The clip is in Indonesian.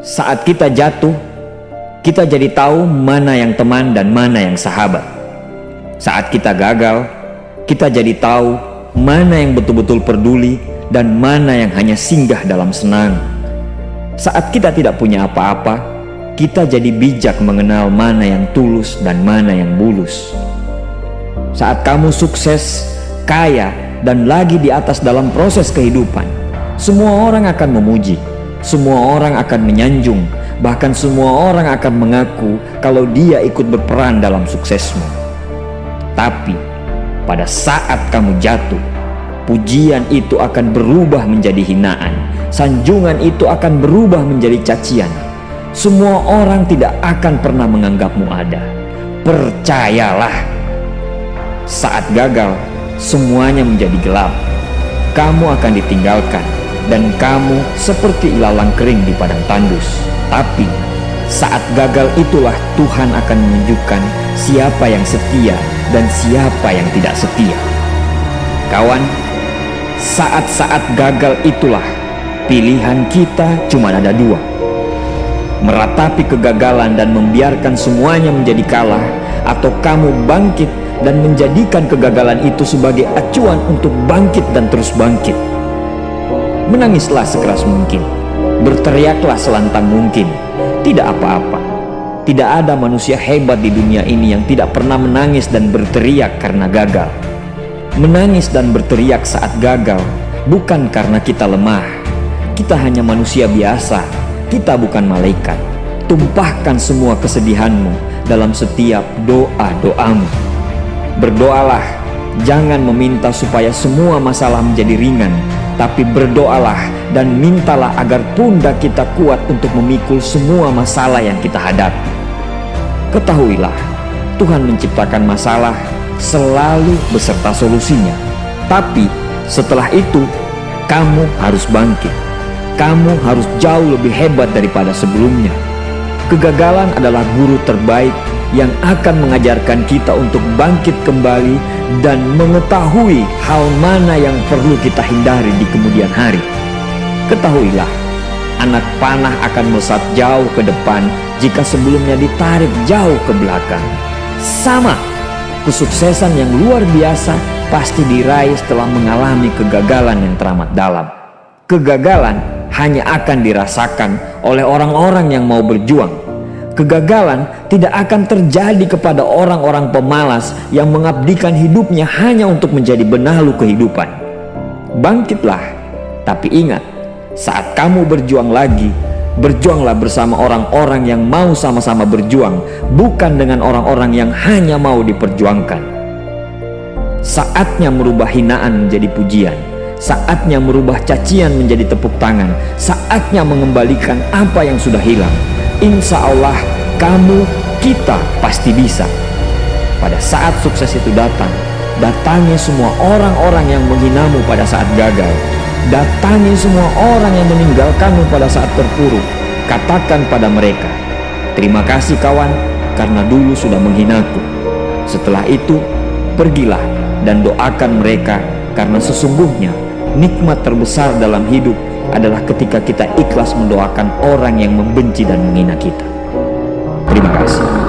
Saat kita jatuh, kita jadi tahu mana yang teman dan mana yang sahabat. Saat kita gagal, kita jadi tahu mana yang betul-betul peduli dan mana yang hanya singgah dalam senang. Saat kita tidak punya apa-apa, kita jadi bijak mengenal mana yang tulus dan mana yang bulus. Saat kamu sukses, kaya, dan lagi di atas dalam proses kehidupan, semua orang akan memuji, semua orang akan menyanjung, bahkan semua orang akan mengaku kalau dia ikut berperan dalam suksesmu. Tapi pada saat kamu jatuh, pujian itu akan berubah menjadi hinaan, sanjungan itu akan berubah menjadi cacian. Semua orang tidak akan pernah menganggapmu ada. Percayalah, saat gagal, semuanya menjadi gelap. Kamu akan ditinggalkan dan kamu seperti ilalang kering di padang tandus. Tapi saat gagal itulah Tuhan akan menunjukkan siapa yang setia dan siapa yang tidak setia. Kawan, saat-saat gagal itulah pilihan kita cuma ada dua: meratapi kegagalan dan membiarkan semuanya menjadi kalah, atau kamu bangkit dan menjadikan kegagalan itu sebagai acuan untuk bangkit dan terus bangkit. Menangislah sekeras mungkin, berteriaklah selantang mungkin. Tidak apa-apa. Tidak ada manusia hebat di dunia ini yang tidak pernah menangis dan berteriak karena gagal. Menangis dan berteriak saat gagal bukan karena kita lemah. Kita hanya manusia biasa. Kita bukan malaikat. Tumpahkan semua kesedihanmu dalam setiap doa-doamu. Berdoalah, jangan meminta supaya semua masalah menjadi ringan, tapi berdoalah dan mintalah agar pundak kita kuat untuk memikul semua masalah yang kita hadapi. Ketahuilah, Tuhan menciptakan masalah selalu beserta solusinya. Tapi setelah itu, kamu harus bangkit. Kamu harus jauh lebih hebat daripada sebelumnya. Kegagalan adalah guru terbaik yang akan mengajarkan kita untuk bangkit kembali dan mengetahui hal mana yang perlu kita hindari di kemudian hari. Ketahuilah, anak panah akan melesat jauh ke depan jika sebelumnya ditarik jauh ke belakang. Sama, kesuksesan yang luar biasa pasti diraih setelah mengalami kegagalan yang teramat dalam. Kegagalan hanya akan dirasakan oleh orang-orang yang mau berjuang. Kegagalan tidak akan terjadi kepada orang-orang pemalas yang mengabdikan hidupnya hanya untuk menjadi benalu kehidupan. Bangkitlah, tapi ingat, saat kamu berjuang lagi, berjuanglah bersama orang-orang yang mau sama-sama berjuang, bukan dengan orang-orang yang hanya mau diperjuangkan. Saatnya merubah hinaan menjadi pujian. Saatnya merubah cacian menjadi tepuk tangan. Saatnya mengembalikan apa yang sudah hilang. Insya Allah, kamu, kita pasti bisa. Pada saat sukses itu datang, datangi semua orang-orang yang menghinamu pada saat gagal. Datangi semua orang yang meninggalkanmu pada saat terpuruk. Katakan pada mereka, terima kasih kawan, karena dulu sudah menghinaku. Setelah itu, pergilah dan doakan mereka, karena sesungguhnya nikmat terbesar dalam hidup adalah ketika kita ikhlas mendoakan orang yang membenci dan menghina kita. Terima kasih.